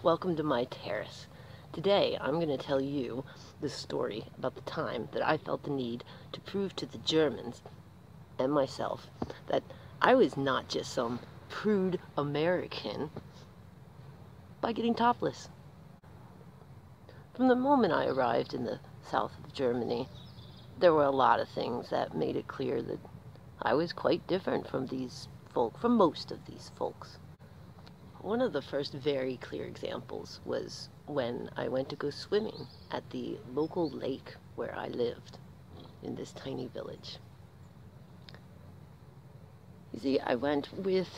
welcome to my terrace. Today I'm going to tell you the story about the time that I felt the need to prove to the Germans and myself that I was not just some prude American by getting topless. From the moment I arrived in the south of Germany, there were a lot of things that made it clear that I was quite different from most of these folks. One of the first very clear examples was when I went to go swimming at the local lake where I lived in this tiny village. You see, I went with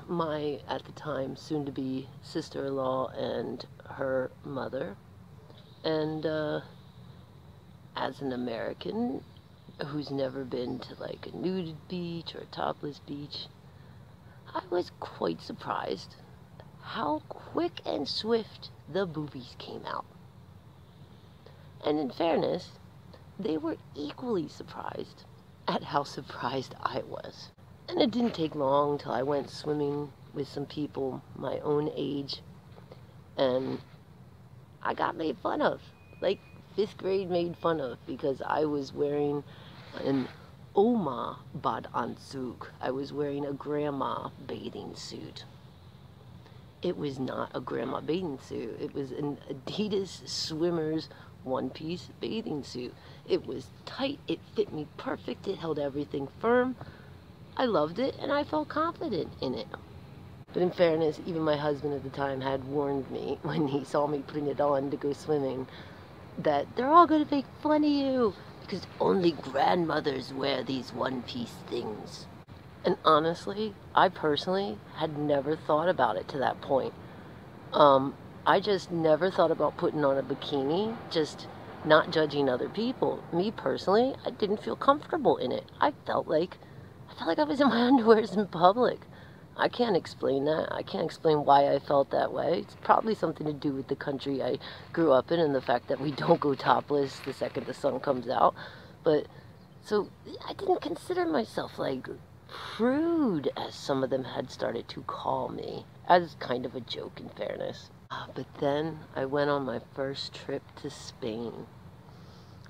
my, at the time, soon-to-be sister-in-law and her mother. And as an American who's never been to like a nuded beach or a topless beach, I was quite surprised how quick and swift the boobies came out. And in fairness, they were equally surprised at how surprised I was. And it didn't take long till I went swimming with some people my own age, and I got made fun of. Like 5th grade made fun of because I was wearing an Oma Badeanzug. I was wearing a grandma bathing suit. It was not a grandma bathing suit. It was an Adidas Swimmers one-piece bathing suit. It was tight. It fit me perfect. It held everything firm. I loved it, and I felt confident in it. But in fairness, even my husband at the time had warned me when he saw me putting it on to go swimming that they're all going to make fun of you because only grandmothers wear these one-piece things. And honestly, I personally had never thought about it to that point. I just never thought about putting on a bikini, just not judging other people. Me personally, I didn't feel comfortable in it. I felt like I was in my underwears in public. I can't explain that. I can't explain why I felt that way. It's probably something to do with the country I grew up in and the fact that we don't go topless the second the sun comes out. But, so, I didn't consider myself like prude, as some of them had started to call me, as kind of a joke in fairness. But then I went on my first trip to Spain.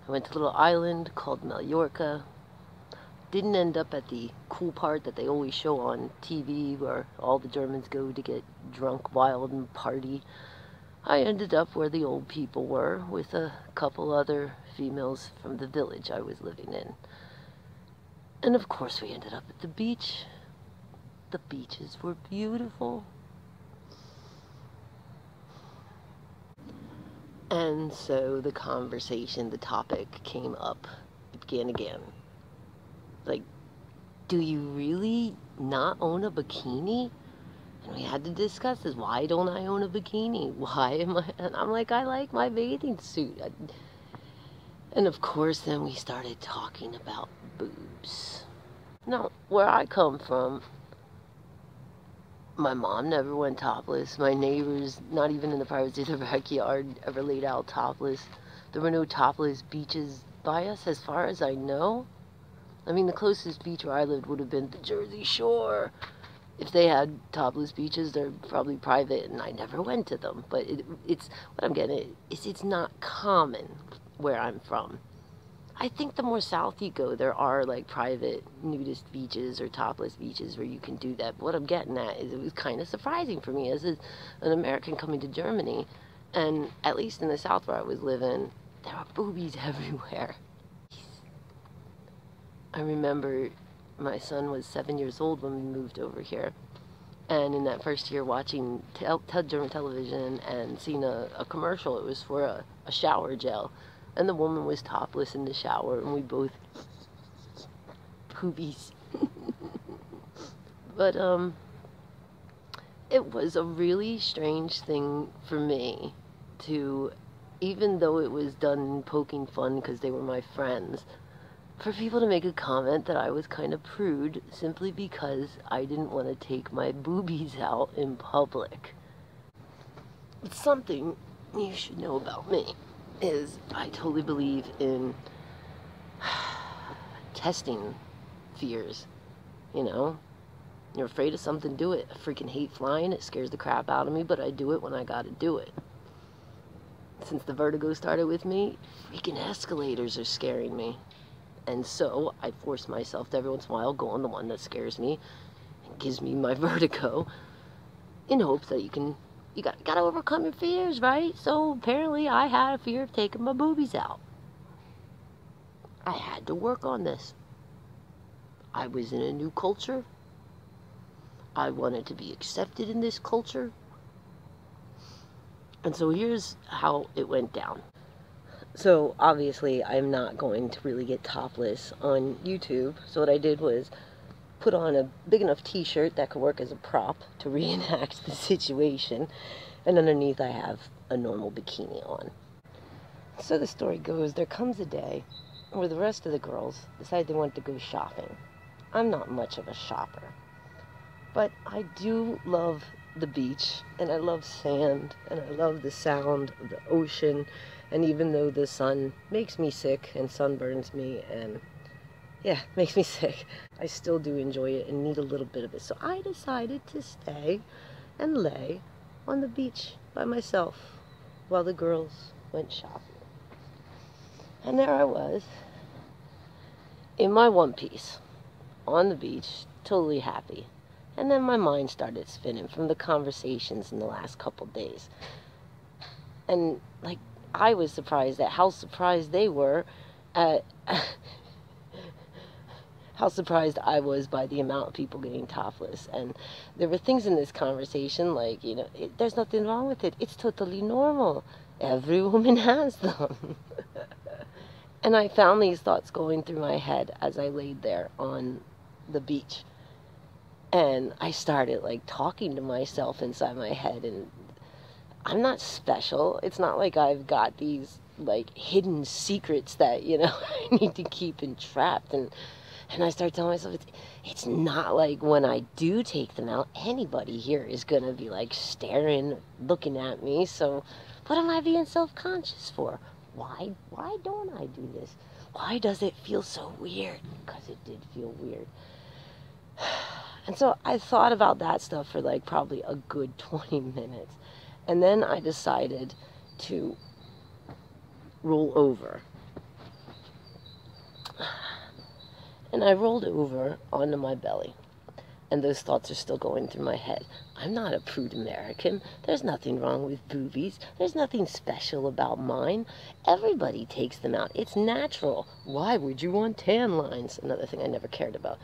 I went to a little island called Mallorca. Didn't end up at the cool part that they always show on TV where all the Germans go to get drunk, wild, and party. I ended up where the old people were with a couple other females from the village I was living in. And of course we ended up at the beach. The beaches were beautiful. And so the conversation, the topic came up. It began again. Like, do you really not own a bikini? And we had to discuss this. Why don't I own a bikini? Why am I? And I'm like, I like my bathing suit. And of course, then we started talking about boobs. Now, where I come from, my mom never went topless. My neighbors, not even in the privacy of their backyard, ever laid out topless. There were no topless beaches by us, as far as I know. I mean, the closest beach where I lived would have been the Jersey Shore. If they had topless beaches, they're probably private, and I never went to them. But it's what I'm getting at is it's not common where I'm from. I think the more south you go, there are like private nudist beaches or topless beaches where you can do that. But what I'm getting at is it was kind of surprising for me as an American coming to Germany, and at least in the south where I was living, there were boobies everywhere. I remember my son was 7 years old when we moved over here. And in that first year watching German television and seeing a commercial, it was for a shower gel. And the woman was topless in the shower, and we both boobies. But it was a really strange thing for me to, even though it was done poking fun because they were my friends, for people to make a comment that I was kind of prude simply because I didn't want to take my boobies out in public. But something you should know about me is I totally believe in testing fears, you know? You're afraid of something, do it. I freaking hate flying. It scares the crap out of me, but I do it when I gotta do it. Since the vertigo started with me, freaking escalators are scaring me. And so I force myself to every once in a while go on the one that scares me and gives me my vertigo, in hopes that you gotta overcome your fears, right? So apparently I had a fear of taking my boobies out. I had to work on this. I was in a new culture. I wanted to be accepted in this culture. And so here's how it went down. So obviously I'm not going to really get topless on YouTube. So what I did was put on a big enough t-shirt that could work as a prop to reenact the situation. And underneath I have a normal bikini on. So the story goes, there comes a day where the rest of the girls decide they want to go shopping. I'm not much of a shopper, but I do love the beach, and I love sand, and I love the sound of the ocean, and even though the sun makes me sick and sunburns me and makes me sick, I still do enjoy it and need a little bit of it. So I decided to stay and lay on the beach by myself while the girls went shopping. And there I was, in my one piece, on the beach, totally happy. And then my mind started spinning from the conversations in the last couple days. And, like, I was surprised at how surprised they were at how surprised I was by the amount of people getting topless. And there were things in this conversation like, you know, there's nothing wrong with it. It's totally normal. Every woman has them. And I found these thoughts going through my head as I laid there on the beach. And I started, like, talking to myself inside my head. And I'm not special. It's not like I've got these, like, hidden secrets that, you know, I need to keep entrapped. And I started telling myself, it's not like when I do take them out, anybody here is going to be, like, staring, looking at me. So what am I being self-conscious for? Why don't I do this? Why does it feel so weird? Because it did feel weird. And so I thought about that stuff for like probably a good 20 minutes. And then I decided to roll over. And I rolled over onto my belly. And those thoughts are still going through my head. I'm not a prude American. There's nothing wrong with boobies. There's nothing special about mine. Everybody takes them out. It's natural. Why would you want tan lines? Another thing I never cared about.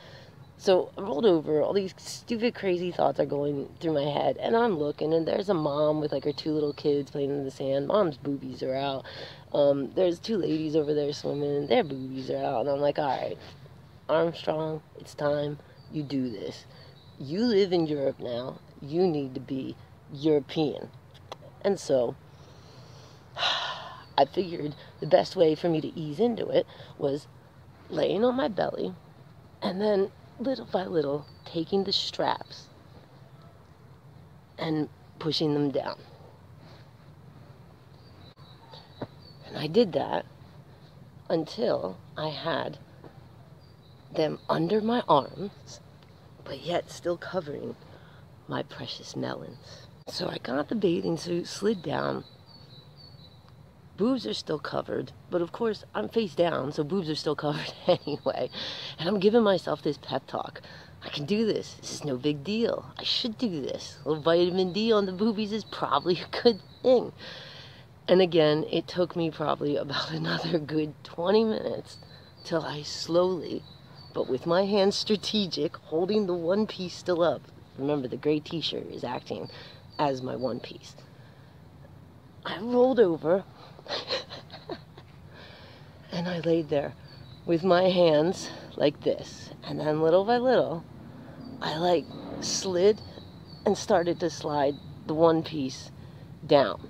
So I rolled over. All these stupid, crazy thoughts are going through my head. And I'm looking, and there's a mom with like her 2 little kids playing in the sand. Mom's boobies are out. There's 2 ladies over there swimming. Their boobies are out. And I'm like, all right, Armstrong, it's time. You do this. You live in Europe now. You need to be European. And so I figured the best way for me to ease into it was laying on my belly and then little by little taking the straps and pushing them down. And I did that until I had them under my arms, but yet still covering my precious melons. So I got the bathing suit, slid down. Boobs are still covered, but of course I'm face down, so boobs are still covered anyway. And I'm giving myself this pep talk. I can do this. This is no big deal. I should do this. A little vitamin D on the boobies is probably a good thing. And again, it took me probably about another good 20 minutes till I slowly, but with my hands strategic, holding the one piece still up. Remember, the gray t-shirt is acting as my one piece. I rolled over and I laid there with my hands like this. And then little by little, I like slid and started to slide the one piece down.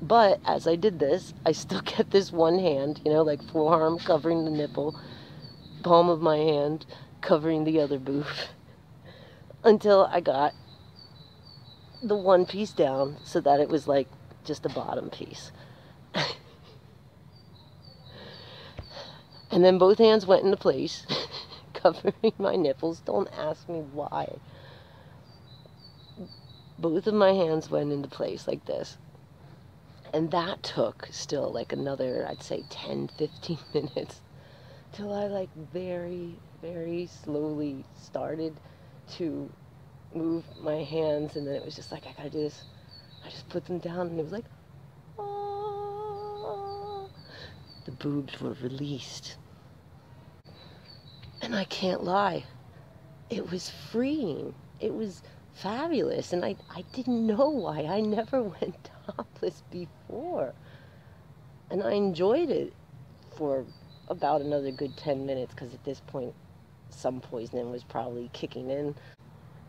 But as I did this, I still kept this one hand, you know, like forearm covering the nipple, palm of my hand covering the other boob, until I got the one piece down so that it was like just the bottom piece. And then both hands went into place, covering my nipples. Don't ask me why. Both of my hands went into place like this. And that took still like another, I'd say 10, 15 minutes till I like very, very slowly started to move my hands, and then it was just like, I gotta do this. I just put them down, and it was like, oh. The boobs were released. And I can't lie, it was freeing. It was fabulous, and I didn't know why. I never went topless before. And I enjoyed it for about another good 10 minutes, because at this point, some poisoning was probably kicking in.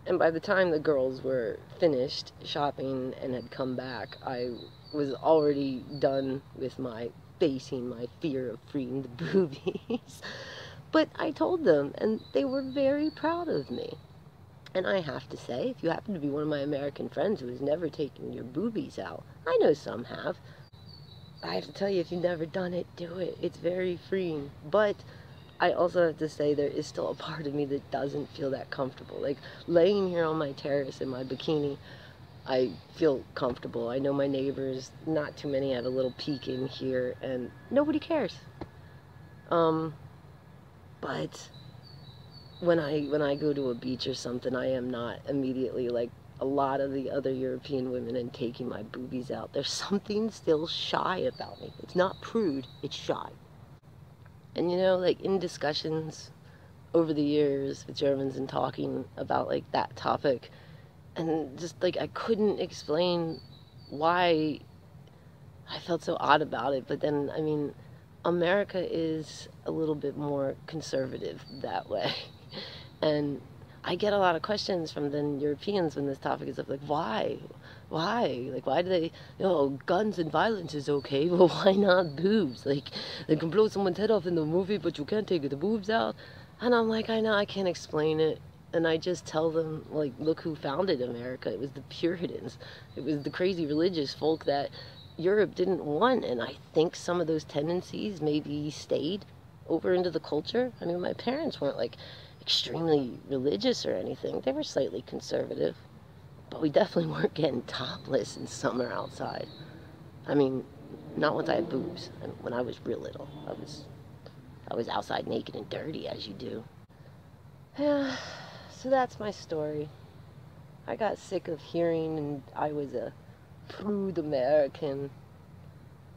And by the time the girls were finished shopping and had come back, I was already done with my facing my fear of freeing the boobies. But I told them, and they were very proud of me. And I have to say, if you happen to be one of my American friends who has never taken your boobies out, I know some have, I have to tell you, if you've never done it, do it. It's very freeing. But I also have to say, there is still a part of me that doesn't feel that comfortable. Like, laying here on my terrace in my bikini, I feel comfortable. I know my neighbors, not too many have a little peek in here, and nobody cares. But when I go to a beach or something, I am not immediately like a lot of the other European women and taking my boobies out. There's something still shy about me. It's not prude, it's shy. And you know, like in discussions over the years with Germans and talking about like that topic, and just like I couldn't explain why I felt so odd about it. But then, I mean, America is a little bit more conservative that way. And I get a lot of questions from the Europeans when this topic is up, like, why? Why? Like, why do they, guns and violence is okay, but why not boobs? Like, they can blow someone's head off in the movie, but you can't take the boobs out. And I'm like, I know, I can't explain it. And I just tell them, like, look who founded America. It was the Puritans. It was the crazy religious folk that Europe didn't want. And I think some of those tendencies maybe stayed over into the culture. I mean, my parents weren't, like, extremely religious or anything. They were slightly conservative. But we definitely weren't getting topless in summer outside. I mean, not once I had boobs. I mean, when I was real little, I was outside naked and dirty, as you do. Yeah, so that's my story. I got sick of hearing and I was a prude American.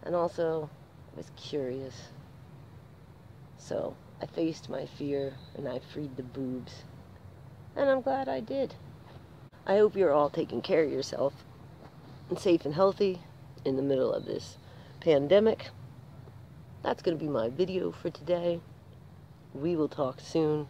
And also, I was curious. So, I faced my fear and I freed the boobs. And I'm glad I did. I hope you're all taking care of yourself and safe and healthy in the middle of this pandemic. That's going to be my video for today. We will talk soon.